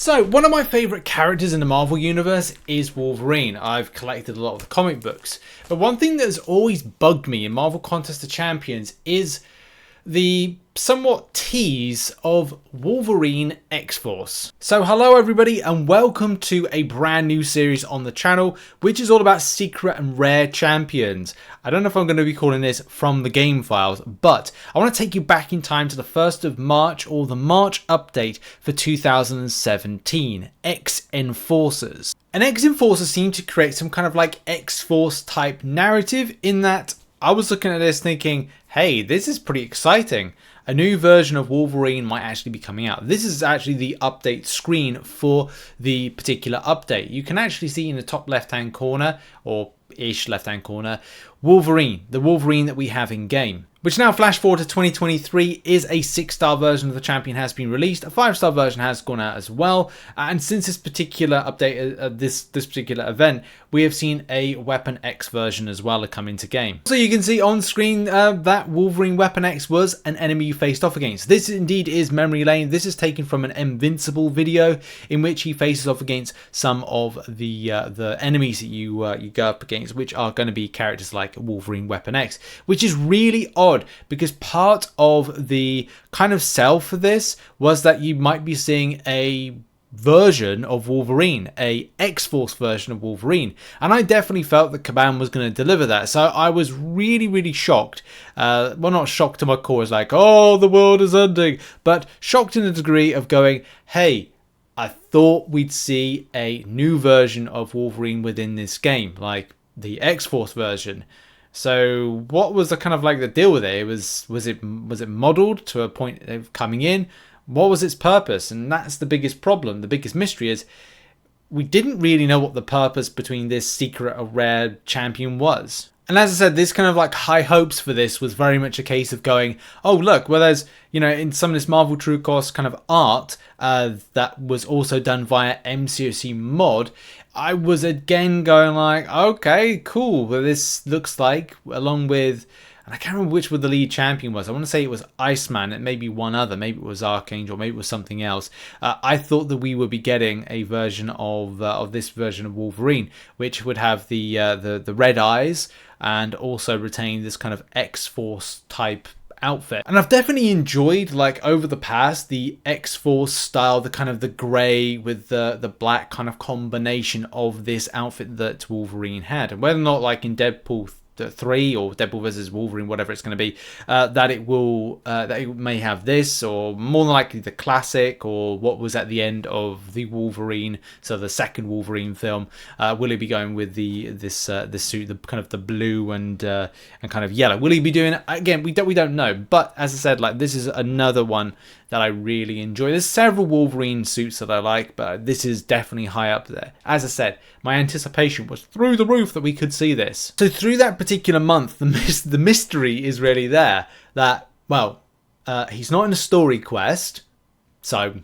So, one of my favourite characters in the Marvel Universe is Wolverine. I've collected a lot of the comic books. But one thing that has always bugged me in Marvel Contest of Champions is the somewhat tease of Wolverine XForce. So hello everybody and welcome to a brand new series on the channel, which is all about secret and rare champions. I don't know if I'm going to be calling this From the Game Files, but I want to take you back in time to the 1st of March, or the March update for 2017, X-Enforcers. And X-Enforcers seem to create some kind of like X-Force type narrative, in that I was looking at this thinking, hey, this is pretty exciting. A new version of Wolverine might actually be coming out. This is actually the update screen for the particular update. You can actually see in the top left hand corner, or ish left hand corner, Wolverine, the Wolverine that we have in game. Which now, flash forward to 2023, is a 6-star version of the champion has been released. A 5-star version has gone out as well. And since this particular update, this particular event, we have seen a Weapon X version as well come into game. So you can see on screen that Wolverine Weapon X was an enemy you faced off against. This indeed is memory lane. This is taken from an Invincible video in which he faces off against some of the enemies that you go up against, which are going to be characters like Wolverine Weapon X, which is really odd because part of the kind of sell for this was that you might be seeing a version of Wolverine, a X-Force version of Wolverine, and I definitely felt that Kabam was going to deliver that. So I was really shocked. Well, not shocked to my core, it's like, oh, the world is ending, but shocked in a degree of going, hey, I thought we'd see a new version of Wolverine within this game, like the X-Force version. So what was the kind of like the deal with it? Was it modeled to a point of coming in? What was its purpose? And that's the biggest problem. The biggest mystery is we didn't really know what the purpose between this secret or rare champion was. And as I said, this kind of like high hopes for this was very much a case of going, oh look, well there's, you know, in some of this Marvel True Cost kind of art that was also done via MCOC mod, I was again going like, okay, cool. Well, this looks like, along with, and I can't remember which one the lead champion was. I want to say it was Iceman. It may be one other. Maybe it was Archangel. Maybe it was something else. I thought that we would be getting a version of this version of Wolverine, which would have the red eyes and also retain this kind of X-Force type outfit. And I've definitely enjoyed, like, over the past, the X-Force style, the kind of the grey with the black kind of combination of this outfit that Wolverine had. And whether or not, like in Deadpool 3 or Deadpool vs Wolverine, whatever it's going to be, that it may have this, or more than likely the classic, or what was at the end of the Wolverine, so the second Wolverine film. Will he be going with this suit, the kind of the blue and kind of yellow? Will he be doing it again? We don't know. But as I said, like, this is another one that I really enjoy. There's several Wolverine suits that I like, but this is definitely high up there. As I said, my anticipation was through the roof that we could see this. So through that particular month, the mystery is really there that, well, he's not in a story quest, so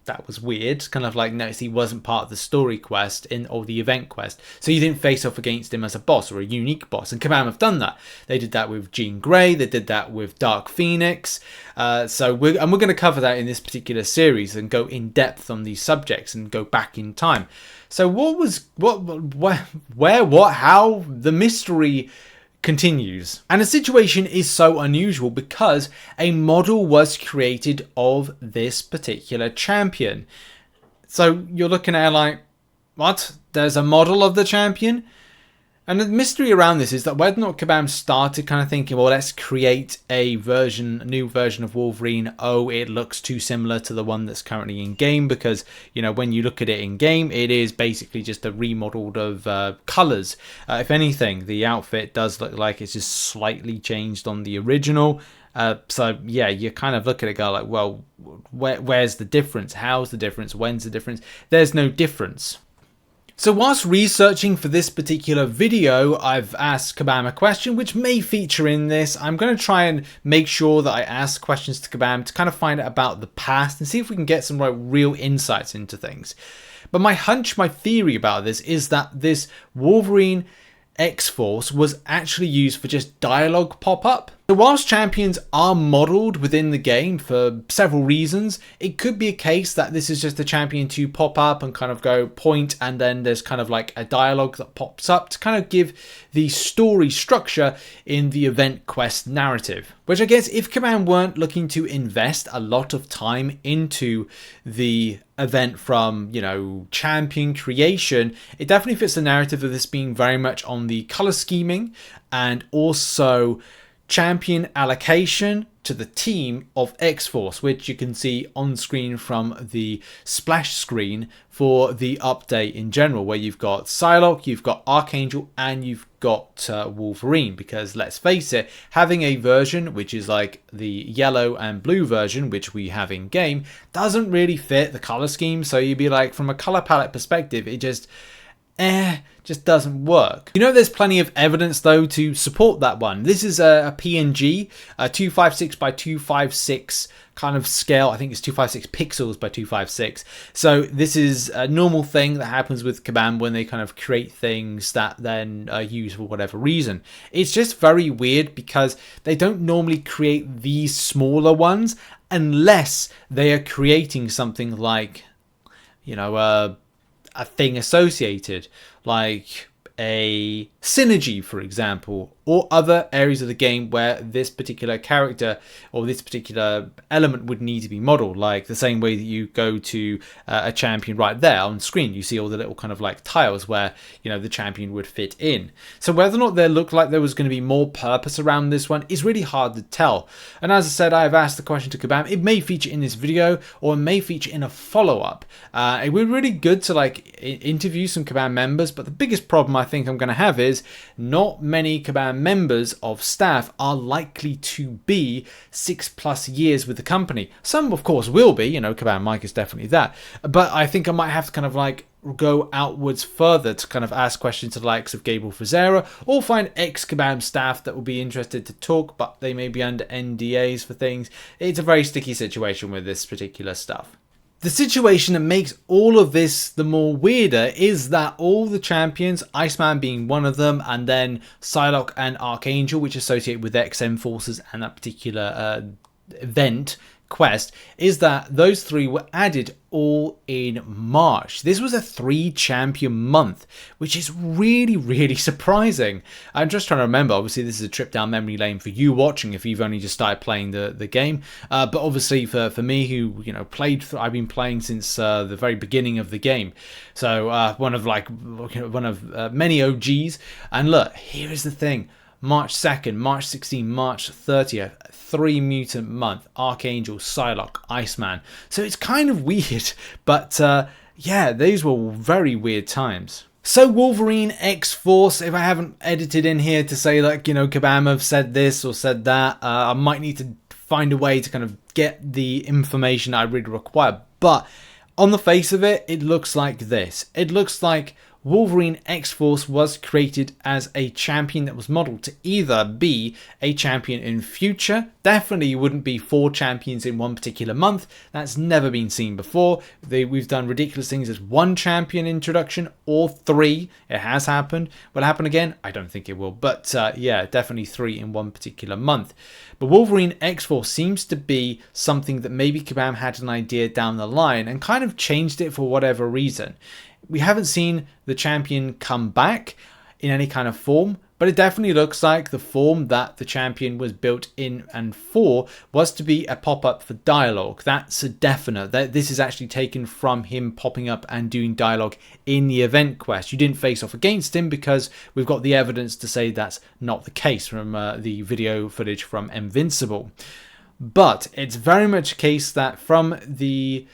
that was weird. Kind of like, notice he wasn't part of the story quest or the event quest, so you didn't face off against him as a boss or a unique boss. And Kabam have done that. They did that with Jean Grey. They did that with Dark Phoenix. So we're going to cover that in this particular series and go in depth on these subjects and go back in time. So how the mystery continues. And the situation is so unusual because a model was created of this particular champion. So you're looking at it like, what? There's a model of the champion? And the mystery around this is that whether or not Kabam started kind of thinking, well, let's create a new version of Wolverine. Oh, it looks too similar to the one that's currently in game, because, you know, when you look at it in game, it is basically just a remodeled of colors. If anything, the outfit does look like it's just slightly changed on the original. So yeah, you kind of look at it, go like, well, where's the difference? How's the difference? When's the difference? There's no difference. So whilst researching for this particular video, I've asked Kabam a question which may feature in this. I'm going to try and make sure that I ask questions to Kabam to kind of find out about the past and see if we can get some real insights into things. But my hunch, my theory about this is that this Wolverine X-Force was actually used for just dialogue pop-up. So whilst champions are modelled within the game for several reasons, it could be a case that this is just a champion to pop up and kind of go point, and then there's kind of like a dialogue that pops up to kind of give the story structure in the event quest narrative. Which I guess if Command weren't looking to invest a lot of time into the event from, you know, champion creation, it definitely fits the narrative of this being very much on the color scheming and also champion allocation to the team of X-Force, which you can see on screen from the splash screen for the update in general, where you've got Psylocke, you've got Archangel, and you've got Wolverine. Because let's face it, having a version which is like the yellow and blue version, which we have in game, doesn't really fit the color scheme. So you'd be like, from a color palette perspective, it just doesn't work. You know, there's plenty of evidence though to support that one. This is a PNG, a 256 by 256 kind of scale. I think it's 256 pixels by 256. So this is a normal thing that happens with Kabam when they kind of create things that then are used for whatever reason. It's just very weird because they don't normally create these smaller ones unless they are creating something like, you know, a thing associated, like a synergy, for example, or other areas of the game where this particular character or this particular element would need to be modeled, like the same way that you go to a champion right there on screen. You see all the little kind of like tiles where, you know, the champion would fit in. So whether or not there looked like there was going to be more purpose around this one is really hard to tell. And as I said, I've asked the question to Kabam. It may feature in this video or it may feature in a follow-up. It would be really good to like interview some Kabam members, but the biggest problem I think I'm going to have is not many Kabam members of staff are likely to be 6+ years with the company. Some of course will be, you know, Kabam Mike is definitely that, but I think I might have to kind of like go outwards further to kind of ask questions to the likes of Gabriel Fazera, or find ex-Kabam staff that will be interested to talk, but they may be under NDAs for things. It's a very sticky situation with this particular stuff. The situation that makes all of this the more weirder is that all the champions, Iceman being one of them, and then Psylocke and Archangel, which associate with XM forces and that particular event quest, is that those three were added all in March. This was a 3-champion month, which is really surprising. I'm just trying to remember, obviously this is a trip down memory lane for you watching if you've only just started playing the game, but obviously for me who, you know, I've been playing since the very beginning of the game, so one of many OGs. And look, here is the thing: March 2nd, March 16th, March 30th, 3 mutant month, Archangel, Psylocke, Iceman. So it's kind of weird, but yeah, these were very weird times. So Wolverine XForce, if I haven't edited in here to say like, you know, Kabam have said this or said that, I might need to find a way to kind of get the information I really require. But on the face of it, it looks like this. It looks like Wolverine XForce was created as a champion that was modeled to either be a champion in future. Definitely wouldn't be 4 champions in one particular month. That's never been seen before. We've done ridiculous things as 1 champion introduction or 3. It has happened. Will it happen again? I don't think it will. But yeah, definitely 3 in one particular month. But Wolverine XForce seems to be something that maybe Kabam had an idea down the line and kind of changed it for whatever reason. We haven't seen the champion come back in any kind of form, but it definitely looks like the form that the champion was built in and for was to be a pop-up for dialogue. That's a definite. That this is actually taken from him popping up and doing dialogue in the event quest. You didn't face off against him because we've got the evidence to say that's not the case from the video footage from Invincible. But it's very much a case that from the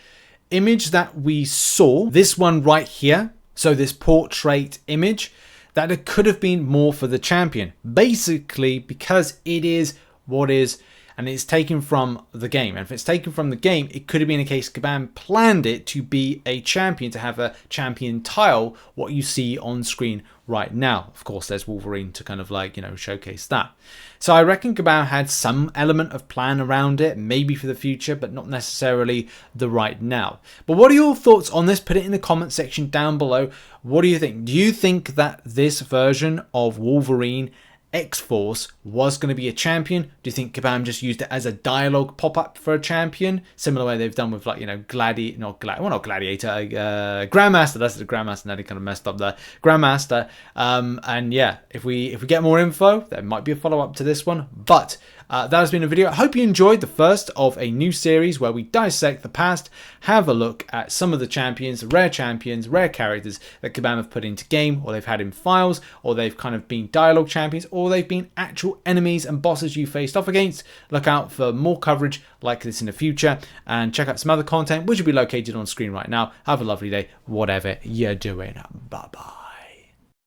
image that we saw, this one right here, so this portrait image, that it could have been more for the champion, basically because it is what is, and it's taken from the game. And if it's taken from the game, it could have been a case Kabam planned it to be a champion, to have a champion tile, what you see on screen right now. Of course, there's Wolverine to kind of like, you know, showcase that. So I reckon Kabam had some element of plan around it, maybe for the future, but not necessarily the right now. But what are your thoughts on this? Put it in the comment section down below. What do you think? Do you think that this version of Wolverine XForce was going to be a champion? Do you think Kabam just used it as a dialogue pop-up for a champion, similar way they've done with, like, you know, Gladiator, Grandmaster? That's the Grandmaster. Now they kind of messed up there. Grandmaster. And yeah, if we get more info, there might be a follow-up to this one. But that has been a video. I hope you enjoyed the first of a new series where we dissect the past, have a look at some of the champions, rare characters that Kabam have put into game, or they've had in files, or they've kind of been dialogue champions, or they've been actual enemies and bosses you faced off against. Look out for more coverage like this in the future, and check out some other content which will be located on screen right now. Have a lovely day, whatever you're doing. Bye bye.